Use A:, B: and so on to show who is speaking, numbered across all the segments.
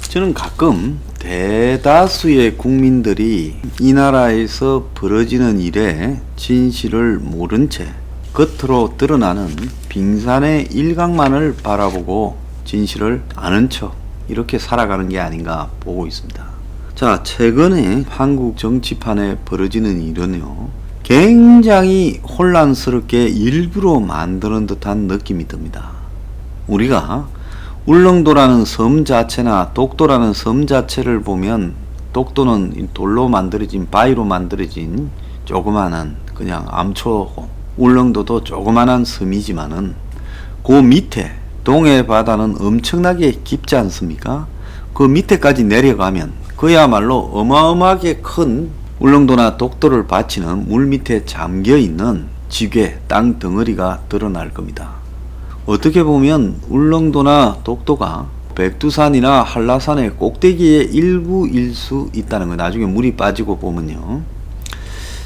A: 저는 가끔 대다수의 국민들이 이 나라에서 벌어지는 일에 진실을 모른 채 겉으로 드러나는 빙산의 일각만을 바라보고 진실을 아는 척 이렇게 살아가는 게 아닌가 보고 있습니다. 자, 최근에 한국 정치판에 벌어지는 일은요, 굉장히 혼란스럽게 일부러 만드는 듯한 느낌이 듭니다. 우리가 울릉도라는 섬 자체나 독도라는 섬 자체를 보면, 독도는 돌로 만들어진, 바위로 만들어진 조그마한 그냥 암초고, 울릉도도 조그마한 섬이지만은 그 밑에 동해 바다는 엄청나게 깊지 않습니까? 그 밑에까지 내려가면 그야말로 어마어마하게 큰 울릉도나 독도를 바치는 물 밑에 잠겨있는 지괴, 땅 덩어리가 드러날 겁니다. 어떻게 보면 울릉도나 독도가 백두산이나 한라산의 꼭대기의 일부일 수 있다는 거예요. 나중에 물이 빠지고 보면요.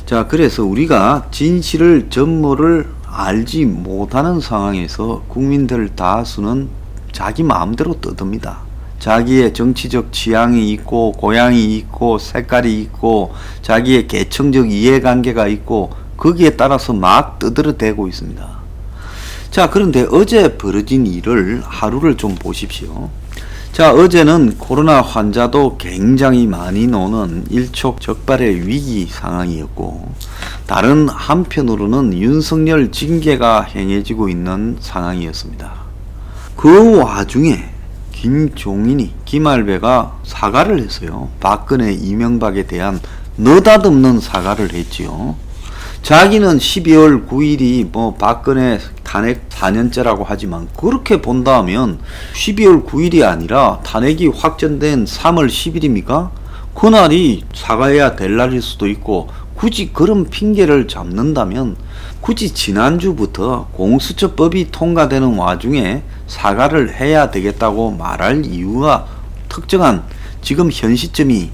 A: 자, 그래서 우리가 진실을 전모를 알지 못하는 상황에서 국민들 다수는 자기 마음대로 떠듭니다. 자기의 정치적 취향이 있고, 고향이 있고, 색깔이 있고, 자기의 계층적 이해관계가 있고, 거기에 따라서 막 떠들어대고 있습니다. 자, 그런데 어제 벌어진 일을 하루를 좀 보십시오. 자, 어제는 코로나 환자도 굉장히 많이 노는 일촉즉발의 위기 상황이었고, 다른 한편으로는 윤석열 징계가 행해지고 있는 상황이었습니다. 그 와중에 김종인이, 김할배가 사과를 했어요. 박근혜, 이명박에 대한 느닷없는 사과를 했지요. 자기는 12월 9일이 박근혜 탄핵 4년째라고 하지만, 그렇게 본다면 12월 9일이 아니라 탄핵이 확정된 3월 10일입니까? 그날이 사과해야 될 날일 수도 있고, 굳이 그런 핑계를 잡는다면 굳이 지난주부터 공수처법이 통과되는 와중에 사과를 해야 되겠다고 말할 이유가, 특정한 지금 현 시점이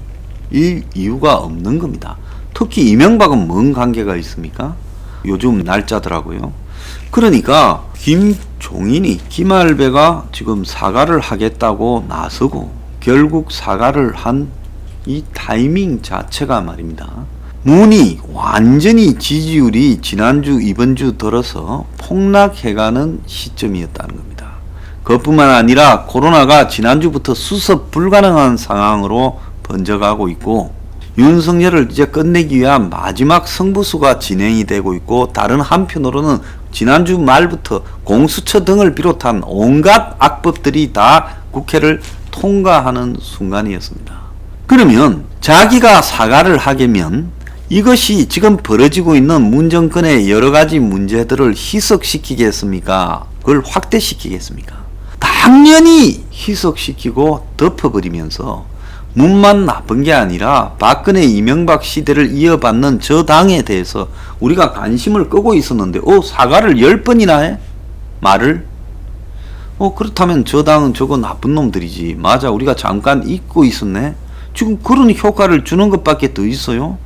A: 일 이유가 없는 겁니다. 특히 이명박은 뭔 관계가 있습니까? 요즘 날짜더라고요. 그러니까 김종인이, 김할배가 지금 사과를 하겠다고 나서고 결국 사과를 한 이 타이밍 자체가 말입니다, 문이 완전히 지지율이 지난주 이번주 들어서 폭락해가는 시점이었다는 겁니다. 그것뿐만 아니라 코로나가 지난주부터 수습 불가능한 상황으로 번져가고 있고, 윤석열을 이제 끝내기 위한 마지막 승부수가 진행이 되고 있고, 다른 한편으로는 지난주 말부터 공수처 등을 비롯한 온갖 악법들이 다 국회를 통과하는 순간이었습니다. 그러면 자기가 사과를 하려면 이것이 지금 벌어지고 있는 문정권의 여러 가지 문제들을 희석시키겠습니까? 그걸 확대시키겠습니까? 당연히 희석시키고 덮어버리면서 문만 나쁜 게 아니라 박근혜, 이명박 시대를 이어받는 저 당에 대해서 우리가 관심을 끄고 있었는데, 사과를 10번이나 해? 말을? 그렇다면 저 당은 저거 나쁜 놈들이지. 맞아, 우리가 잠깐 잊고 있었네. 지금 그런 효과를 주는 것밖에 더 있어요?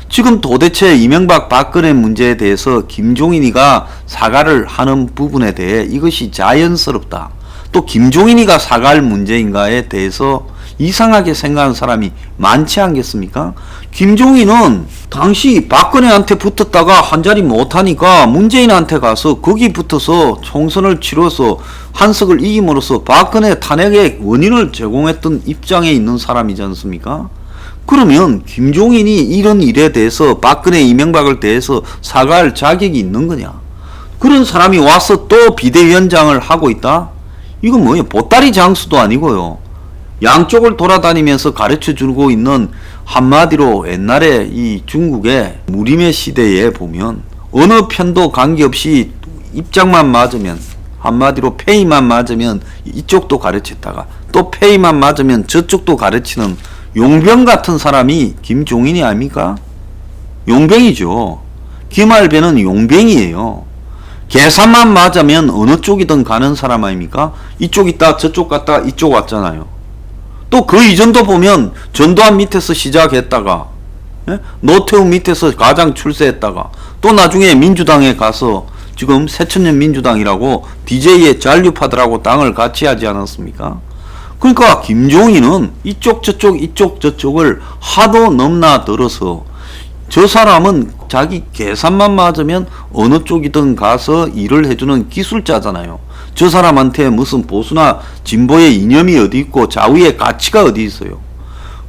A: 지금 도대체 이명박, 박근혜 문제에 대해서 김종인이가 사과를 하는 부분에 대해 이것이 자연스럽다, 또 김종인이가 사과할 문제인가에 대해서 이상하게 생각하는 사람이 많지 않겠습니까? 김종인은 당시 박근혜한테 붙었다가 한 자리 못하니까 문재인한테 가서 거기 붙어서 총선을 치러서 한석을 이김으로써 박근혜 탄핵의 원인을 제공했던 입장에 있는 사람이지 않습니까? 그러면 김종인이 이런 일에 대해서 박근혜, 이명박을 대해서 사과할 자격이 있는 거냐? 그런 사람이 와서 또 비대위원장을 하고 있다? 이건 뭐예요? 보따리 장수도 아니고요. 양쪽을 돌아다니면서 가르쳐주고 있는, 한마디로 옛날에 이 중국의 무림의 시대에 보면 어느 편도 관계없이 입장만 맞으면, 한마디로 페이만 맞으면 이쪽도 가르쳤다가 또 페이만 맞으면 저쪽도 가르치는 용병 같은 사람이 김종인이 아닙니까? 용병이죠. 김할배는 용병이에요. 계산만 맞으면 어느 쪽이든 가는 사람 아닙니까? 이쪽 있다 저쪽 갔다 이쪽 왔잖아요. 또 그 이전도 보면 전두환 밑에서 시작했다가, 노태우 밑에서 가장 출세했다가, 또 나중에 민주당에 가서 지금 새천년 민주당이라고 DJ의 잔류파들하고 당을 같이 하지 않았습니까? 그러니까 김종인은 이쪽 저쪽을 하도 넘나들어서 저 사람은 자기 계산만 맞으면 어느 쪽이든 가서 일을 해주는 기술자잖아요. 저 사람한테 무슨 보수나 진보의 이념이 어디 있고 좌우의 가치가 어디 있어요.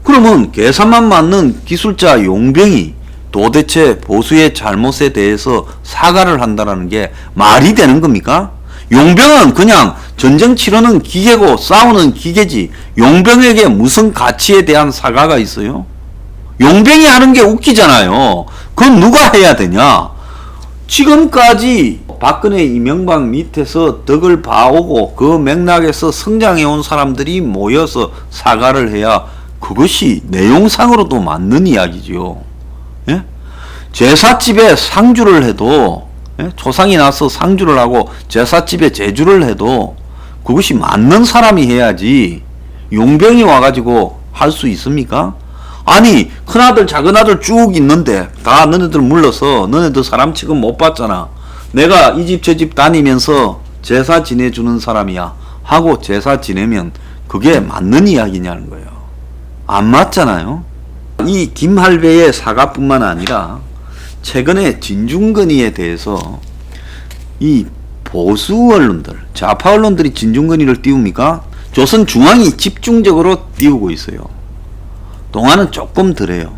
A: 그러면 계산만 맞는 기술자 용병이 도대체 보수의 잘못에 대해서 사과를 한다는 게 말이 되는 겁니까? 용병은 그냥 전쟁 치르는 기계고 싸우는 기계지 용병에게 무슨 가치에 대한 사과가 있어요? 용병이 하는 게 웃기잖아요. 그건 누가 해야 되냐? 지금까지 박근혜 이명박 밑에서 덕을 봐오고 그 맥락에서 성장해온 사람들이 모여서 사과를 해야 그것이 내용상으로도 맞는 이야기죠. 예? 제삿집에 상주를 해도 초상이 나서 상주를 하고 제삿집에 제주를 해도 그것이 맞는 사람이 해야지 용병이 와가지고 할 수 있습니까? 아니 큰아들 작은아들 쭉 있는데 다 너네들 물러서 너네들 사람 취급 못 받잖아. 내가 이 집 저 집 다니면서 제사 지내주는 사람이야 하고 제사 지내면 그게 맞는 이야기냐는 거예요. 안 맞잖아요. 이 김할배의 사과뿐만 아니라 최근에 진중권위에 대해서 이 보수 언론들, 좌파 언론들이 진중권위를 띄웁니까? 조선중앙이 집중적으로 띄우고 있어요. 동아는 조금 덜해요.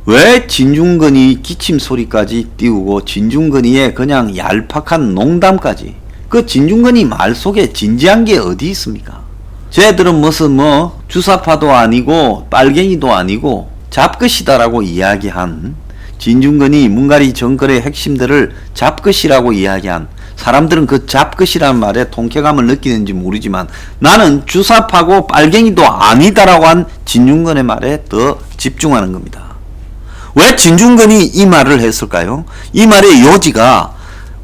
A: 왜 진중권위 기침 소리까지 띄우고 진중권위의 그냥 얄팍한 농담까지, 그 진중권위 말 속에 진지한 게 어디 있습니까? 쟤들은 무슨 주사파도 아니고 빨갱이도 아니고 잡것이다라고 이야기한, 진중권위 문가리 정권의 핵심들을 잡것이라고 이야기한 사람들은 그 잡것이라는 말에 통쾌감을 느끼는지 모르지만 나는 주사파고 빨갱이도 아니다라고 한 진중권의 말에 더 집중하는 겁니다. 왜 진중권이 이 말을 했을까요? 이 말의 요지가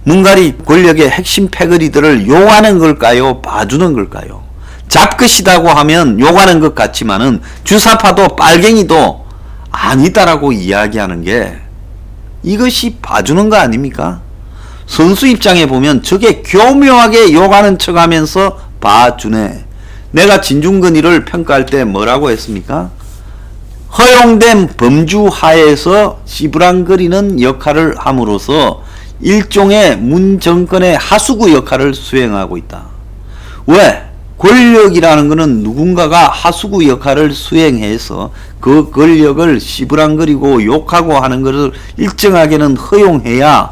A: 문가리 권력의 핵심 패거리들을 욕하는 걸까요? 봐주는 걸까요? 잡것이다고 하면 욕하는 것 같지만은 주사파도 빨갱이도 아니다라고 이야기하는 게 이것이 봐주는 거 아닙니까? 선수 입장에 보면 저게 교묘하게 욕하는 척하면서 봐주네. 내가 진중권위를 평가할 때 뭐라고 했습니까? 허용된 범주 하에서 씨부랑거리는 역할을 함으로써 일종의 문 정권의 하수구 역할을 수행하고 있다. 왜? 권력이라는 것은 누군가가 하수구 역할을 수행해서 그 권력을 씨부랑거리고 욕하고 하는 것을 일정하게는 허용해야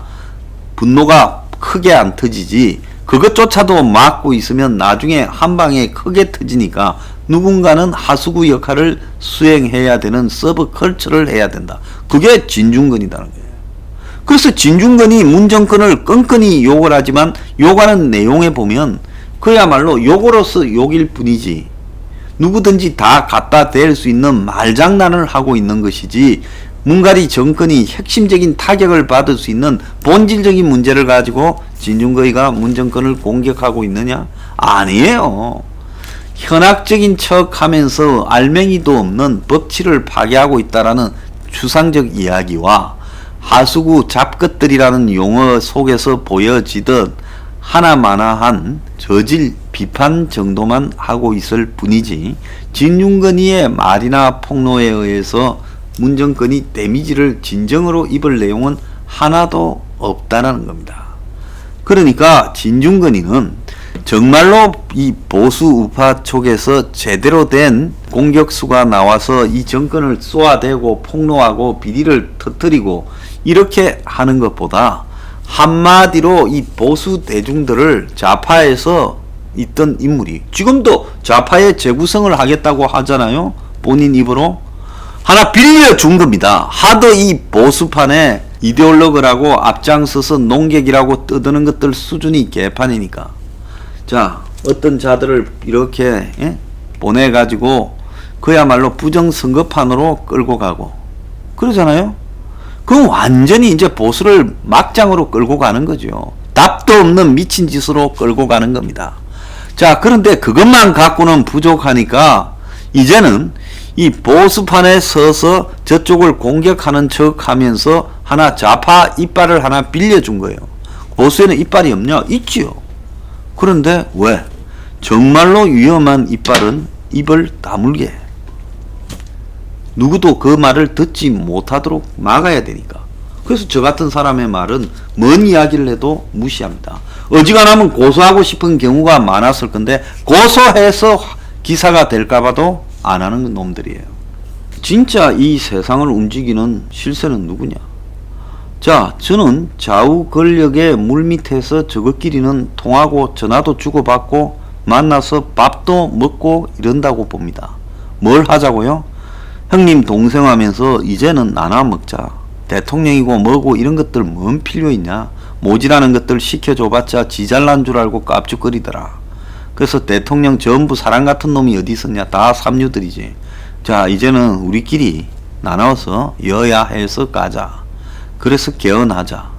A: 분노가 크게 안 터지지, 그것조차도 막고 있으면 나중에 한 방에 크게 터지니까 누군가는 하수구 역할을 수행해야 되는 서브컬처를 해야 된다. 그게 진중권이라는 거예요. 그래서 진중권이 문정권을 끈끈이 욕을 하지만 욕하는 내용에 보면 그야말로 욕으로서 욕일 뿐이지 누구든지 다 갖다 댈 수 있는 말장난을 하고 있는 것이지 문가리 정권이 핵심적인 타격을 받을 수 있는 본질적인 문제를 가지고 진중권위가 문정권을 공격하고 있느냐? 아니에요. 현학적인 척하면서 알맹이도 없는 법치를 파괴하고 있다라는 추상적 이야기와 하수구 잡것들이라는 용어 속에서 보여지듯 하나마나한 저질 비판 정도만 하고 있을 뿐이지 진중권위의 말이나 폭로에 의해서 문정권이 데미지를 진정으로 입을 내용은 하나도 없다는 겁니다. 그러니까 진중권위는 정말로 이 보수 우파 쪽에서 제대로 된 공격수가 나와서 이 정권을 쏘아대고 폭로하고 비리를 터뜨리고 이렇게 하는 것보다 한마디로 이 보수 대중들을 좌파에서 있던 인물이 지금도 좌파의 재구성을 하겠다고 하잖아요. 본인 입으로 하나 빌려준 겁니다. 하도 이 보수판에 이데올로그라고 앞장서서 농객이라고 떠드는 것들 수준이 개판이니까 자 어떤 자들을 이렇게 보내가지고 그야말로 부정선거판으로 끌고 가고 그러잖아요. 그건 완전히 이제 보수를 막장으로 끌고 가는 거죠. 답도 없는 미친 짓으로 끌고 가는 겁니다. 자 그런데 그것만 갖고는 부족하니까 이제는 이 보수판에 서서 저쪽을 공격하는 척 하면서 하나 좌파 이빨을 하나 빌려준 거예요. 보수에는 이빨이 없냐? 있지요. 그런데 왜? 정말로 위험한 이빨은 입을 다물게. 누구도 그 말을 듣지 못하도록 막아야 되니까. 그래서 저 같은 사람의 말은 뭔 이야기를 해도 무시합니다. 어지간하면 고소하고 싶은 경우가 많았을 건데 고소해서 기사가 될까봐도 안 하는 놈들이에요. 진짜 이 세상을 움직이는 실세는 누구냐? 자, 저는 좌우 권력의 물밑에서 저것끼리는 통하고 전화도 주고받고 만나서 밥도 먹고 이런다고 봅니다. 뭘 하자고요? 형님 동생 하면서 이제는 나눠 먹자. 대통령이고 뭐고 이런 것들 뭔 필요 있냐? 모지라는 것들 시켜줘봤자 지 잘난 줄 알고 깝죽거리더라. 그래서 대통령 전부 사람 같은 놈이 어디 있었냐? 다 삼류들이지. 자, 이제는 우리끼리 나눠서 여야해서 까자. 그래서 개헌하자.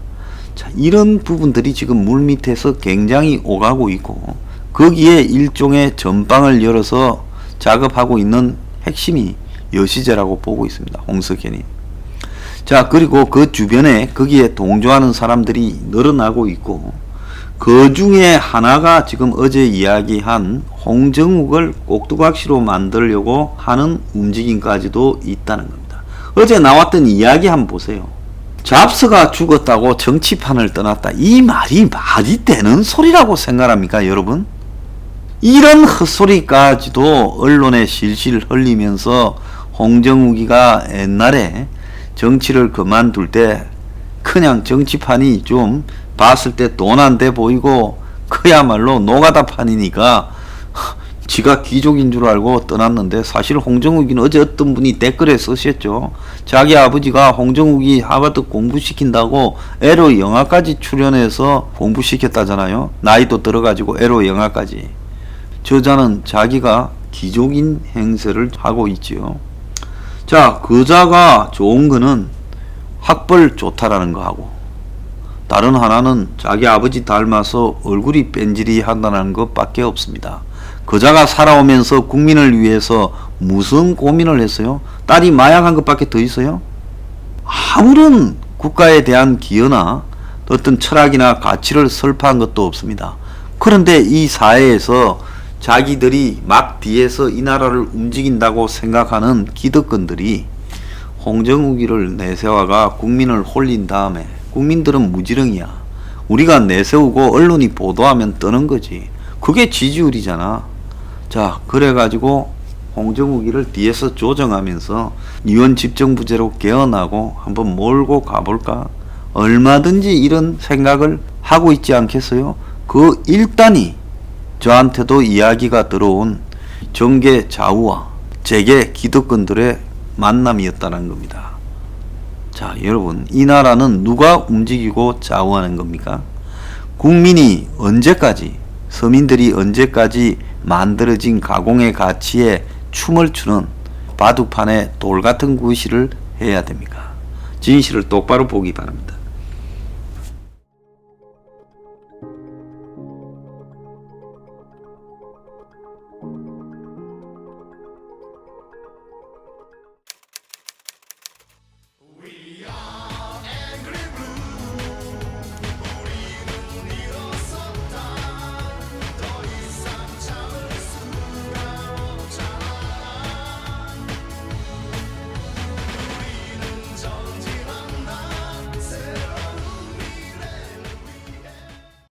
A: 자, 이런 부분들이 지금 물밑에서 굉장히 오가고 있고 거기에 일종의 전방을 열어서 작업하고 있는 핵심이 여시제라고 보고 있습니다. 홍석현이. 자, 그리고 그 주변에 거기에 동조하는 사람들이 늘어나고 있고 그 중에 하나가 지금 어제 이야기한 홍정욱을 꼭두각시로 만들려고 하는 움직임까지도 있다는 겁니다. 어제 나왔던 이야기 한번 보세요. 잡스가 죽었다고 정치판을 떠났다. 이 말이 되는 소리라고 생각합니까, 여러분? 이런 헛소리까지도 언론에 실실 흘리면서 홍정욱이가 옛날에 정치를 그만둘 때 그냥 정치판이 좀 봤을 때 돈 안 돼 보이고 그야말로 노가다판이니까 지가 귀족인 줄 알고 떠났는데 사실 홍정욱이는 어제 어떤 분이 댓글에 쓰셨죠. 자기 아버지가 홍정욱이 하버드 공부시킨다고 에로 영화까지 출연해서 공부시켰다잖아요. 나이도 들어가지고 에로 영화까지. 저자는 자기가 귀족인 행세를 하고 있지요. 자, 그자가 좋은 거는 학벌 좋다라는 거 하고 다른 하나는 자기 아버지 닮아서 얼굴이 뺀질이한다는 것밖에 없습니다. 그자가 살아오면서 국민을 위해서 무슨 고민을 했어요? 딸이 마약한 것밖에 더 있어요? 아무런 국가에 대한 기여나 어떤 철학이나 가치를 설파한 것도 없습니다. 그런데 이 사회에서 자기들이 막 뒤에서 이 나라를 움직인다고 생각하는 기득권들이 홍정욱이를 내세워가 국민을 홀린 다음에 국민들은 무지렁이야. 우리가 내세우고 언론이 보도하면 뜨는 거지. 그게 지지율이잖아. 자, 그래가지고 홍정욱이를 뒤에서 조정하면서 유엔 집정부제로 개헌하고 한번 몰고 가볼까? 얼마든지 이런 생각을 하고 있지 않겠어요? 그 일단이 저한테도 이야기가 들어온 정계 좌우와 재계 기득권들의 만남이었다는 겁니다. 자, 여러분, 이 나라는 누가 움직이고 좌우하는 겁니까? 국민이 언제까지, 서민들이 언제까지 만들어진 가공의 가치에 춤을 추는 바둑판에 돌 같은 구실을 해야 됩니까? 진실을 똑바로 보기 바랍니다.